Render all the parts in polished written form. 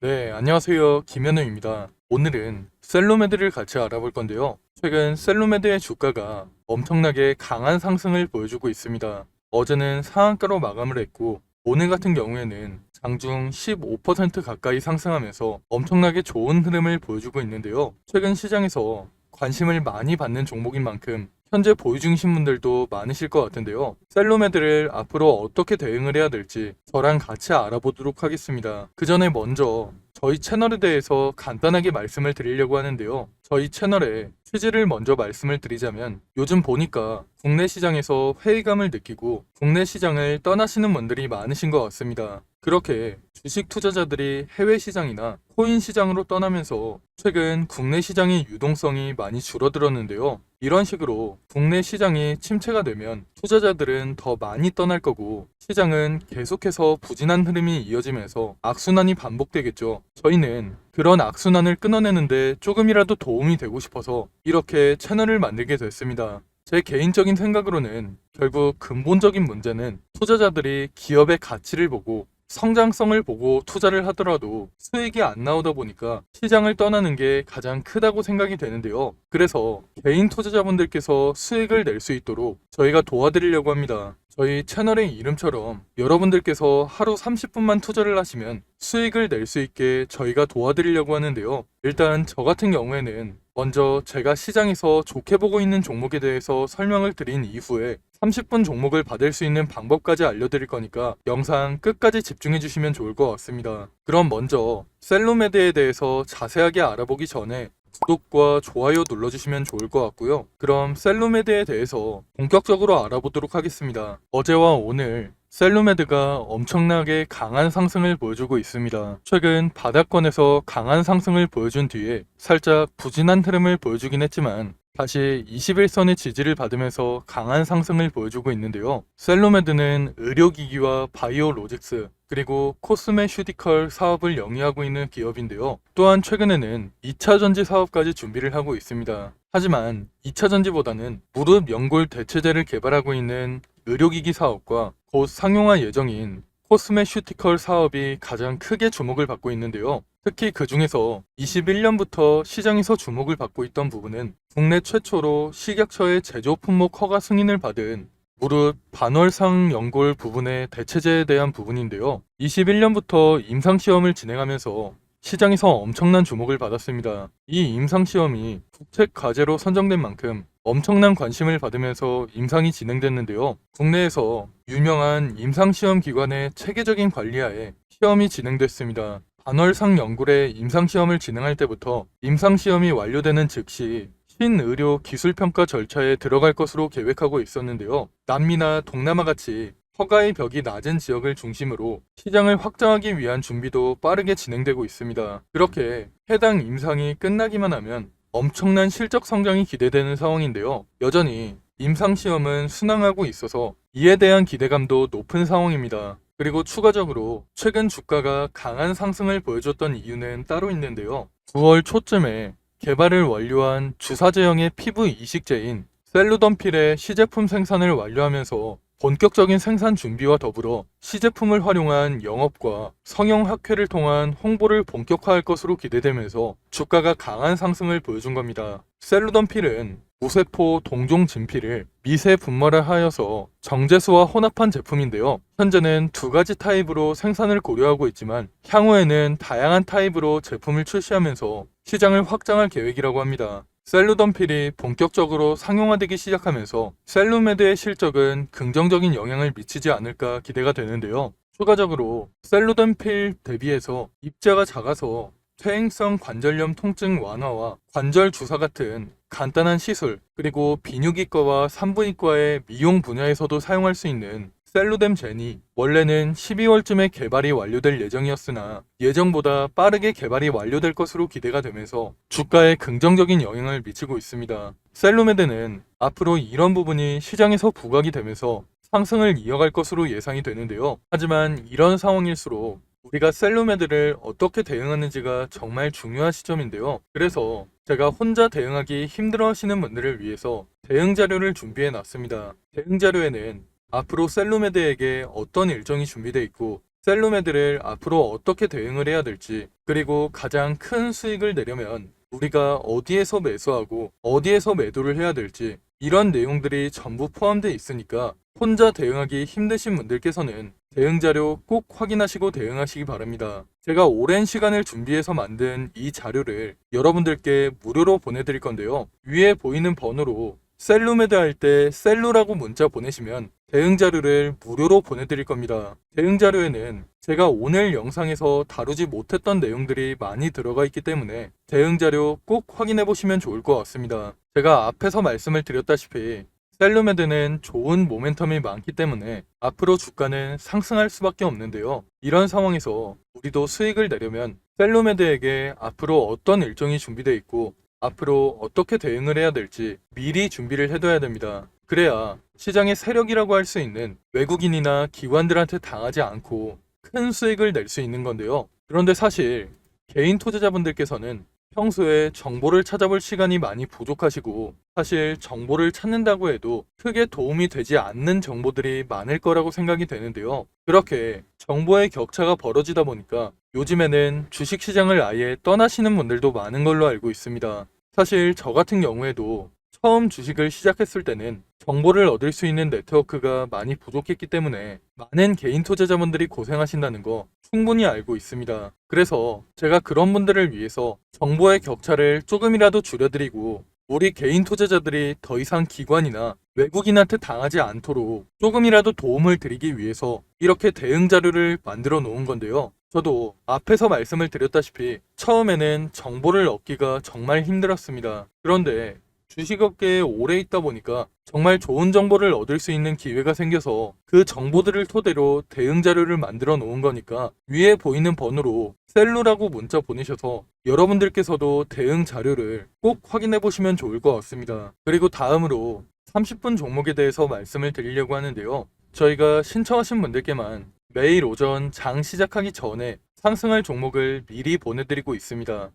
네, 안녕하세요. 김현우입니다. 오늘은 셀로메드를 같이 알아볼 건데요. 최근 셀로메드의 주가가 엄청나게 강한 상승을 보여주고 있습니다. 어제는 상한가로 마감을 했고, 오늘 같은 경우에는 장중 15% 가까이 상승하면서 엄청나게 좋은 흐름을 보여주고 있는데요. 최근 시장에서 관심을 많이 받는 종목인 만큼 현재 보유 중이신 분들도 많으실 것 같은데요. 셀로메드를 앞으로 어떻게 대응을 해야 될지 저랑 같이 알아보도록 하겠습니다. 그 전에 먼저 저희 채널에 대해서 간단하게 말씀을 드리려고 하는데요. 저희 채널의 취지를 먼저 말씀을 드리자면 요즘 보니까 국내 시장에서 회의감을 느끼고 국내 시장을 떠나시는 분들이 많으신 것 같습니다. 그렇게 주식 투자자들이 해외 시장이나 코인 시장으로 떠나면서 최근 국내 시장의 유동성이 많이 줄어들었는데요. 이런 식으로 국내 시장이 침체가 되면 투자자들은 더 많이 떠날 거고 시장은 계속해서 부진한 흐름이 이어지면서 악순환이 반복되겠죠. 저희는 그런 악순환을 끊어내는데 조금이라도 도움이 되고 싶어서 이렇게 채널을 만들게 됐습니다. 제 개인적인 생각으로는 결국 근본적인 문제는 투자자들이 기업의 가치를 보고 성장성을 보고 투자를 하더라도 수익이 안 나오다 보니까 시장을 떠나는 게 가장 크다고 생각이 되는데요. 그래서 개인 투자자분들께서 수익을 낼 수 있도록 저희가 도와드리려고 합니다. 저희 채널의 이름처럼 여러분들께서 하루 30분만 투자를 하시면 수익을 낼 수 있게 저희가 도와드리려고 하는데요. 일단 저 같은 경우에는 먼저 제가 시장에서 좋게 보고 있는 종목에 대해서 설명을 드린 이후에 30분 종목을 받을 수 있는 방법까지 알려드릴 거니까 영상 끝까지 집중해 주시면 좋을 것 같습니다. 그럼 먼저 셀로메드에 대해서 자세하게 알아보기 전에 구독과 좋아요 눌러주시면 좋을 것 같고요. 그럼 셀로메드에 대해서 본격적으로 알아보도록 하겠습니다. 어제와 오늘 셀로메드가 엄청나게 강한 상승을 보여주고 있습니다. 최근 바닥권에서 강한 상승을 보여준 뒤에 살짝 부진한 흐름을 보여주긴 했지만 다시 21선의 지지를 받으면서 강한 상승을 보여주고 있는데요. 셀로메드는 의료기기와 바이오로직스 그리고 코스메슈티컬 사업을 영위하고 있는 기업인데요. 또한 최근에는 2차전지 사업까지 준비를 하고 있습니다. 하지만 2차전지보다는 무릎 연골 대체제를 개발하고 있는 의료기기 사업과 곧 상용화 예정인 코스메슈티컬 사업이 가장 크게 주목을 받고 있는데요. 특히 그 중에서 21년부터 시장에서 주목을 받고 있던 부분은 국내 최초로 식약처의 제조 품목 허가 승인을 받은 무릎 반월상 연골 부분의 대체제에 대한 부분인데요. 21년부터 임상시험을 진행하면서 시장에서 엄청난 주목을 받았습니다. 이 임상시험이 국책 과제로 선정된 만큼 엄청난 관심을 받으면서 임상이 진행됐는데요. 국내에서 유명한 임상시험 기관의 체계적인 관리하에 시험이 진행됐습니다. 반월상 연골의 임상시험을 진행할 때부터 임상시험이 완료되는 즉시 신의료 기술평가 절차에 들어갈 것으로 계획하고 있었는데요. 남미나 동남아 같이 허가의 벽이 낮은 지역을 중심으로 시장을 확장하기 위한 준비도 빠르게 진행되고 있습니다. 그렇게 해당 임상이 끝나기만 하면 엄청난 실적 성장이 기대되는 상황인데요. 여전히 임상시험은 순항하고 있어서 이에 대한 기대감도 높은 상황입니다. 그리고 추가적으로 최근 주가가 강한 상승을 보여줬던 이유는 따로 있는데요. 9월 초쯤에 개발을 완료한 주사제형의 피부 이식제인 셀루던필의 시제품 생산을 완료하면서 본격적인 생산 준비와 더불어 시제품을 활용한 영업과 성형 학회를 통한 홍보를 본격화할 것으로 기대되면서 주가가 강한 상승을 보여준 겁니다. 셀루던필은 무세포 동종 진피를 미세 분말화하여서 정제수와 혼합한 제품인데요. 현재는 두 가지 타입으로 생산을 고려하고 있지만 향후에는 다양한 타입으로 제품을 출시하면서 시장을 확장할 계획이라고 합니다. 셀루던필이 본격적으로 상용화되기 시작하면서 셀루메드의 실적은 긍정적인 영향을 미치지 않을까 기대가 되는데요. 추가적으로 셀루던필 대비해서 입자가 작아서 퇴행성 관절염 통증 완화와 관절 주사 같은 간단한 시술, 그리고 비뇨기과와 산부인과의 미용 분야에서도 사용할 수 있는 셀루뎀 젠이 원래는 12월쯤에 개발이 완료될 예정이었으나 예정보다 빠르게 개발이 완료될 것으로 기대가 되면서 주가에 긍정적인 영향을 미치고 있습니다. 셀루메드는 앞으로 이런 부분이 시장에서 부각이 되면서 상승을 이어갈 것으로 예상이 되는데요. 하지만 이런 상황일수록 우리가 셀루메드를 어떻게 대응하는지가 정말 중요한 시점인데요. 그래서 제가 혼자 대응하기 힘들어 하시는 분들을 위해서 대응 자료를 준비해 놨습니다. 대응 자료에는 앞으로 셀루메드에게 어떤 일정이 준비되어 있고 셀로메드를 앞으로 어떻게 대응을 해야 될지, 그리고 가장 큰 수익을 내려면 우리가 어디에서 매수하고 어디에서 매도를 해야 될지, 이런 내용들이 전부 포함되어 있으니까 혼자 대응하기 힘드신 분들께서는 대응 자료 꼭 확인하시고 대응하시기 바랍니다. 제가 오랜 시간을 준비해서 만든 이 자료를 여러분들께 무료로 보내드릴 건데요. 위에 보이는 번호로 셀로메드 할 때 셀로라고 문자 보내시면 대응 자료를 무료로 보내드릴 겁니다. 대응 자료에는 제가 오늘 영상에서 다루지 못했던 내용들이 많이 들어가 있기 때문에 대응 자료 꼭 확인해 보시면 좋을 것 같습니다. 제가 앞에서 말씀을 드렸다시피 셀로메드는 좋은 모멘텀이 많기 때문에 앞으로 주가는 상승할 수밖에 없는데요. 이런 상황에서 우리도 수익을 내려면 셀로메드에게 앞으로 어떤 일정이 준비되어 있고 앞으로 어떻게 대응을 해야 될지 미리 준비를 해둬야 됩니다. 그래야 시장의 세력이라고 할 수 있는 외국인이나 기관들한테 당하지 않고 큰 수익을 낼 수 있는 건데요. 그런데 사실 개인 투자자분들께서는 평소에 정보를 찾아볼 시간이 많이 부족하시고 사실 정보를 찾는다고 해도 크게 도움이 되지 않는 정보들이 많을 거라고 생각이 되는데요. 그렇게 정보의 격차가 벌어지다 보니까 요즘에는 주식시장을 아예 떠나시는 분들도 많은 걸로 알고 있습니다. 사실 저 같은 경우에도 처음 주식을 시작했을 때는 정보를 얻을 수 있는 네트워크가 많이 부족했기 때문에 많은 개인 투자자분들이 고생하신다는 거 충분히 알고 있습니다. 그래서 제가 그런 분들을 위해서 정보의 격차를 조금이라도 줄여드리고 우리 개인 투자자들이 더 이상 기관이나 외국인한테 당하지 않도록 조금이라도 도움을 드리기 위해서 이렇게 대응 자료를 만들어 놓은 건데요. 저도 앞에서 말씀을 드렸다시피 처음에는 정보를 얻기가 정말 힘들었습니다. 그런데 주식업계에 오래 있다 보니까 정말 좋은 정보를 얻을 수 있는 기회가 생겨서 그 정보들을 토대로 대응 자료를 만들어 놓은 거니까 위에 보이는 번호로 셀로라고 문자 보내셔서 여러분들께서도 대응 자료를 꼭 확인해 보시면 좋을 것 같습니다. 그리고 다음으로 30분 종목에 대해서 말씀을 드리려고 하는데요. 저희가 신청하신 분들께만 매일 오전 장 시작하기 전에 상승할 종목을 미리 보내드리고 있습니다.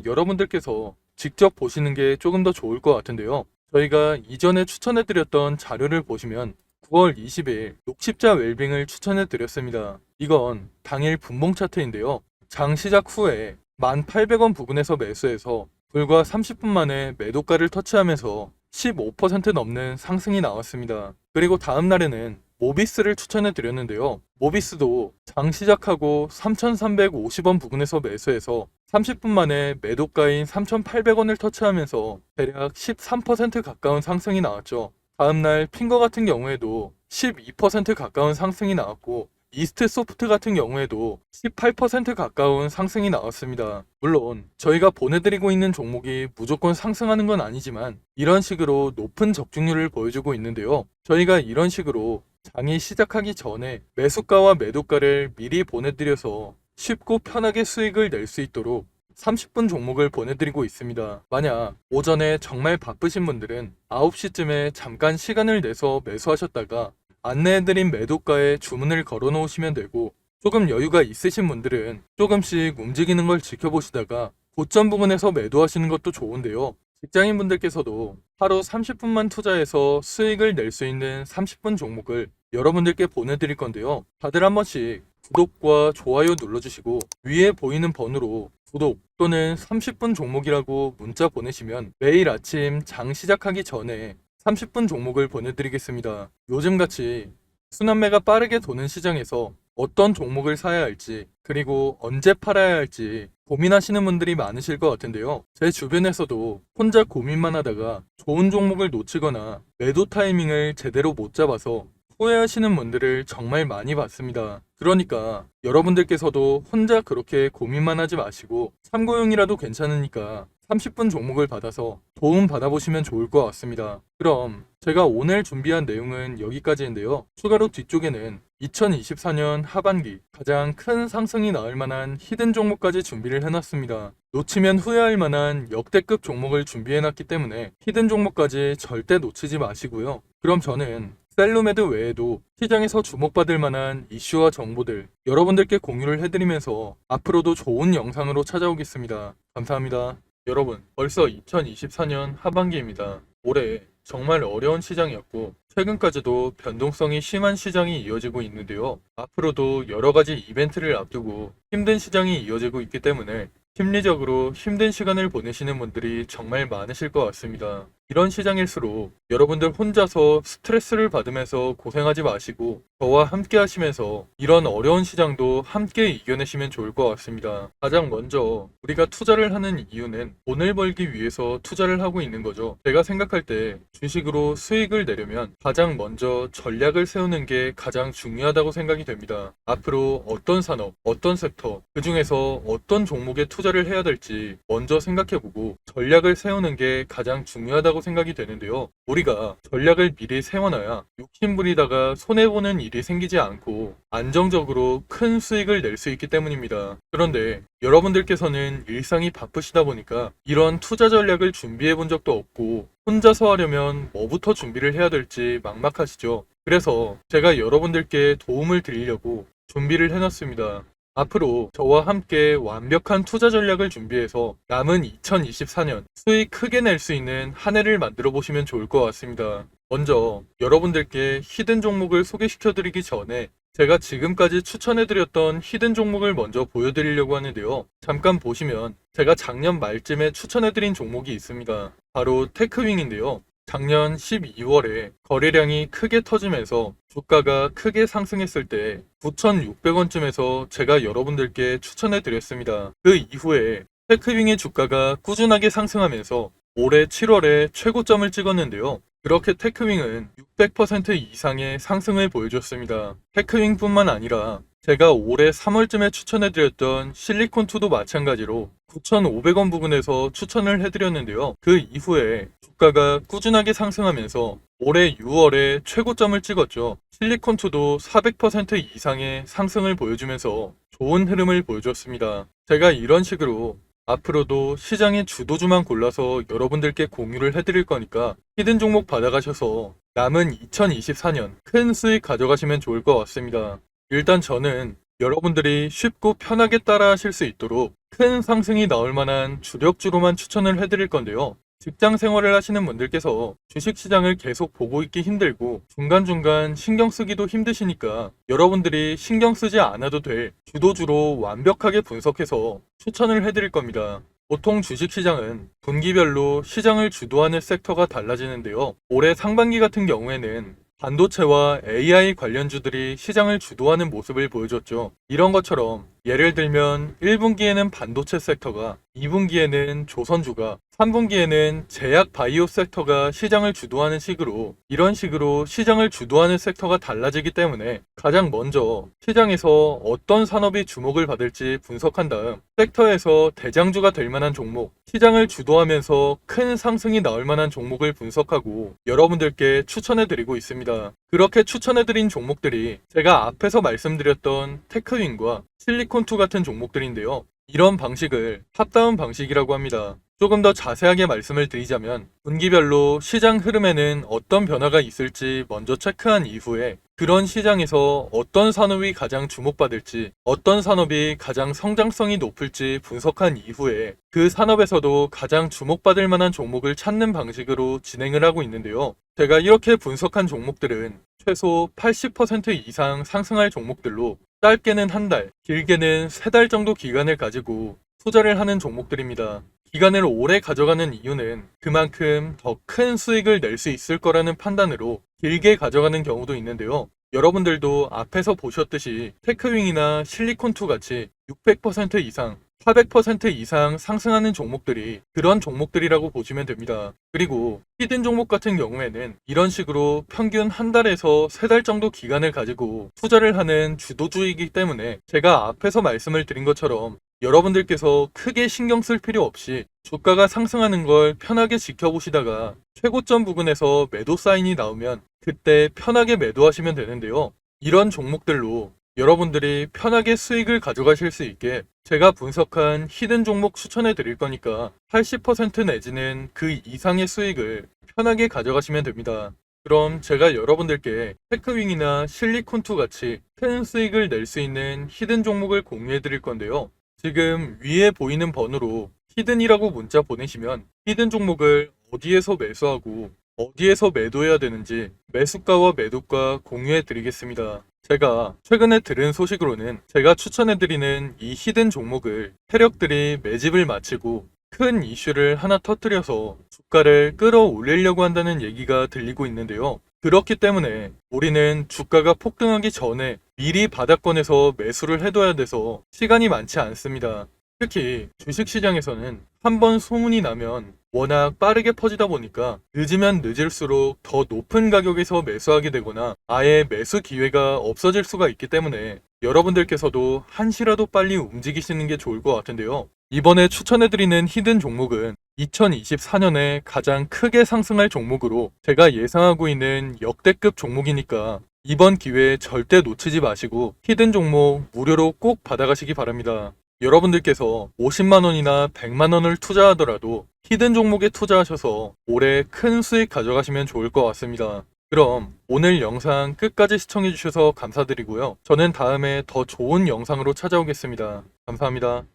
여러분들께서 직접 보시는 게 조금 더 좋을 것 같은데요. 저희가 이전에 추천해드렸던 자료를 보시면 9월 20일 녹십자 웰빙을 추천해드렸습니다. 이건 당일 분봉 차트인데요. 장 시작 후에 1,800원 부근에서 매수해서 불과 30분 만에 매도가를 터치하면서 15% 넘는 상승이 나왔습니다. 그리고 다음 날에는 모비스를 추천해 드렸는데요. 모비스도 장 시작하고 3,350원 부근에서 매수해서 30분 만에 매도가인 3,800원을 터치하면서 대략 13% 가까운 상승이 나왔죠. 다음날 핑거 같은 경우에도 12% 가까운 상승이 나왔고 이스트 소프트 같은 경우에도 18% 가까운 상승이 나왔습니다. 물론 저희가 보내드리고 있는 종목이 무조건 상승하는 건 아니지만 이런 식으로 높은 적중률을 보여주고 있는데요. 저희가 이런 식으로 장이 시작하기 전에 매수가와 매도가를 미리 보내드려서 쉽고 편하게 수익을 낼 수 있도록 30분 종목을 보내드리고 있습니다. 만약 오전에 정말 바쁘신 분들은 9시쯤에 잠깐 시간을 내서 매수하셨다가 안내해드린 매도가에 주문을 걸어 놓으시면 되고 조금 여유가 있으신 분들은 조금씩 움직이는 걸 지켜보시다가 고점 부근에서 매도하시는 것도 좋은데요. 직장인분들께서도 하루 30분만 투자해서 수익을 낼 수 있는 30분 종목을 여러분들께 보내드릴 건데요. 다들 한 번씩 구독과 좋아요 눌러주시고 위에 보이는 번호로 구독 또는 30분 종목이라고 문자 보내시면 매일 아침 장 시작하기 전에 30분 종목을 보내드리겠습니다. 요즘같이 순환매가 빠르게 도는 시장에서 어떤 종목을 사야 할지 그리고 언제 팔아야 할지 고민하시는 분들이 많으실 것 같은데요. 제 주변에서도 혼자 고민만 하다가 좋은 종목을 놓치거나 매도 타이밍을 제대로 못 잡아서 후회하시는 분들을 정말 많이 봤습니다. 그러니까 여러분들께서도 혼자 그렇게 고민만 하지 마시고 참고용이라도 괜찮으니까 30분 종목을 받아서 도움 받아보시면 좋을 것 같습니다. 그럼 제가 오늘 준비한 내용은 여기까지인데요. 추가로 뒤쪽에는 2024년 하반기 가장 큰 상승이 나올 만한 히든 종목까지 준비를 해놨습니다. 놓치면 후회할 만한 역대급 종목을 준비해놨기 때문에 히든 종목까지 절대 놓치지 마시고요. 그럼 저는 셀로메드 외에도 시장에서 주목받을 만한 이슈와 정보들 여러분들께 공유를 해드리면서 앞으로도 좋은 영상으로 찾아오겠습니다. 감사합니다. 여러분, 벌써 2024년 하반기입니다. 올해 정말 어려운 시장이었고 최근까지도 변동성이 심한 시장이 이어지고 있는데요. 앞으로도 여러 가지 이벤트를 앞두고 힘든 시장이 이어지고 있기 때문에 심리적으로 힘든 시간을 보내시는 분들이 정말 많으실 것 같습니다. 이런 시장일수록 여러분들 혼자서 스트레스를 받으면서 고생하지 마시고 저와 함께 하시면서 이런 어려운 시장도 함께 이겨내시면 좋을 것 같습니다. 가장 먼저 우리가 투자를 하는 이유는 돈을 벌기 위해서 투자를 하고 있는 거죠. 제가 생각할 때 주식으로 수익을 내려면 가장 먼저 전략을 세우는 게 가장 중요하다고 생각이 됩니다. 앞으로 어떤 산업, 어떤 섹터, 그 중에서 어떤 종목에 투자를 해야 될지 먼저 생각해보고 전략을 세우는 게 가장 중요하다고 생각이 되는데요. 우리가 전략을 미리 세워놔야 욕심부리다가 손해보는 일이 생기지 않고 안정적으로 큰 수익을 낼 수 있기 때문입니다. 그런데 여러분들께서는 일상이 바쁘시다 보니까 이런 투자 전략을 준비해 본 적도 없고 혼자서 하려면 뭐부터 준비를 해야 될지 막막하시죠. 그래서 제가 여러분들께 도움을 드리려고 준비를 해놨습니다. 앞으로 저와 함께 완벽한 투자 전략을 준비해서 남은 2024년 수익 크게 낼 수 있는 한 해를 만들어 보시면 좋을 것 같습니다. 먼저 여러분들께 히든 종목을 소개시켜 드리기 전에 제가 지금까지 추천해드렸던 히든 종목을 먼저 보여드리려고 하는데요. 잠깐 보시면 제가 작년 말쯤에 추천해드린 종목이 있습니다. 바로 테크윙인데요. 작년 12월에 거래량이 크게 터지면서 주가가 크게 상승했을 때 9,600원쯤에서 제가 여러분들께 추천해 드렸습니다. 그 이후에 테크윙의 주가가 꾸준하게 상승하면서 올해 7월에 최고점을 찍었는데요. 그렇게 테크윙은 600% 이상의 상승을 보여줬습니다. 테크윙뿐만 아니라 제가 올해 3월쯤에 추천해드렸던 실리콘2도 마찬가지로 9,500원 부근에서 추천을 해드렸는데요. 그 이후에 주가가 꾸준하게 상승하면서 올해 6월에 최고점을 찍었죠. 실리콘2도 400% 이상의 상승을 보여주면서 좋은 흐름을 보여줬습니다. 제가 이런 식으로 앞으로도 시장의 주도주만 골라서 여러분들께 공유를 해드릴 거니까 히든 종목 받아가셔서 남은 2024년 큰 수익 가져가시면 좋을 것 같습니다. 일단 저는 여러분들이 쉽고 편하게 따라 하실 수 있도록 큰 상승이 나올 만한 주력주로만 추천을 해드릴 건데요. 직장 생활을 하시는 분들께서 주식시장을 계속 보고 있기 힘들고 중간중간 신경 쓰기도 힘드시니까 여러분들이 신경 쓰지 않아도 될 주도주로 완벽하게 분석해서 추천을 해드릴 겁니다. 보통 주식시장은 분기별로 시장을 주도하는 섹터가 달라지는데요. 올해 상반기 같은 경우에는 반도체와 AI 관련주들이 시장을 주도하는 모습을 보여줬죠. 이런 것처럼 예를 들면 1분기에는 반도체 섹터가, 2분기에는 조선주가, 3분기에는 제약 바이오 섹터가 시장을 주도하는 식으로 이런 식으로 시장을 주도하는 섹터가 달라지기 때문에 가장 먼저 시장에서 어떤 산업이 주목을 받을지 분석한 다음 섹터에서 대장주가 될 만한 종목, 시장을 주도하면서 큰 상승이 나올 만한 종목을 분석하고 여러분들께 추천해 드리고 있습니다. 그렇게 추천해 드린 종목들이 제가 앞에서 말씀드렸던 테크윙과 실리콘2 같은 종목들인데요. 이런 방식을 탑다운 방식이라고 합니다. 조금 더 자세하게 말씀을 드리자면 분기별로 시장 흐름에는 어떤 변화가 있을지 먼저 체크한 이후에 그런 시장에서 어떤 산업이 가장 주목받을지, 어떤 산업이 가장 성장성이 높을지 분석한 이후에 그 산업에서도 가장 주목받을 만한 종목을 찾는 방식으로 진행을 하고 있는데요. 제가 이렇게 분석한 종목들은 최소 80% 이상 상승할 종목들로 짧게는 한 달, 길게는 세 달 정도 기간을 가지고 투자를 하는 종목들입니다. 기간을 오래 가져가는 이유는 그만큼 더 큰 수익을 낼 수 있을 거라는 판단으로 길게 가져가는 경우도 있는데요. 여러분들도 앞에서 보셨듯이 테크윙이나 실리콘2 같이 600% 이상, 400% 이상 상승하는 종목들이 그런 종목들이라고 보시면 됩니다. 그리고 히든 종목 같은 경우에는 이런 식으로 평균 한 달에서 세 달 정도 기간을 가지고 투자를 하는 주도주이기 때문에 제가 앞에서 말씀을 드린 것처럼 여러분들께서 크게 신경 쓸 필요 없이 주가가 상승하는 걸 편하게 지켜보시다가 최고점 부근에서 매도 사인이 나오면 그때 편하게 매도하시면 되는데요. 이런 종목들로 여러분들이 편하게 수익을 가져가실 수 있게 제가 분석한 히든 종목 추천해 드릴 거니까 80% 내지는 그 이상의 수익을 편하게 가져가시면 됩니다. 그럼 제가 여러분들께 테크윙이나 실리콘2 같이 큰 수익을 낼 수 있는 히든 종목을 공유해 드릴 건데요. 지금 위에 보이는 번호로 히든이라고 문자 보내시면 히든 종목을 어디에서 매수하고 어디에서 매도해야 되는지 매수가와 매도가 공유해 드리겠습니다. 제가 최근에 들은 소식으로는 제가 추천해드리는 이 히든 종목을 세력들이 매집을 마치고 큰 이슈를 하나 터뜨려서 주가를 끌어올리려고 한다는 얘기가 들리고 있는데요. 그렇기 때문에 우리는 주가가 폭등하기 전에 미리 바닥권에서 매수를 해둬야 돼서 시간이 많지 않습니다. 특히 주식시장에서는 한번 소문이 나면 워낙 빠르게 퍼지다 보니까 늦으면 늦을수록 더 높은 가격에서 매수하게 되거나 아예 매수 기회가 없어질 수가 있기 때문에 여러분들께서도 한시라도 빨리 움직이시는 게 좋을 것 같은데요. 이번에 추천해드리는 히든 종목은 2024년에 가장 크게 상승할 종목으로 제가 예상하고 있는 역대급 종목이니까 이번 기회에 절대 놓치지 마시고 히든 종목 무료로 꼭 받아가시기 바랍니다. 여러분들께서 50만원이나 100만원을 투자하더라도 히든 종목에 투자하셔서 올해 큰 수익 가져가시면 좋을 것 같습니다. 그럼 오늘 영상 끝까지 시청해주셔서 감사드리고요. 저는 다음에 더 좋은 영상으로 찾아오겠습니다. 감사합니다.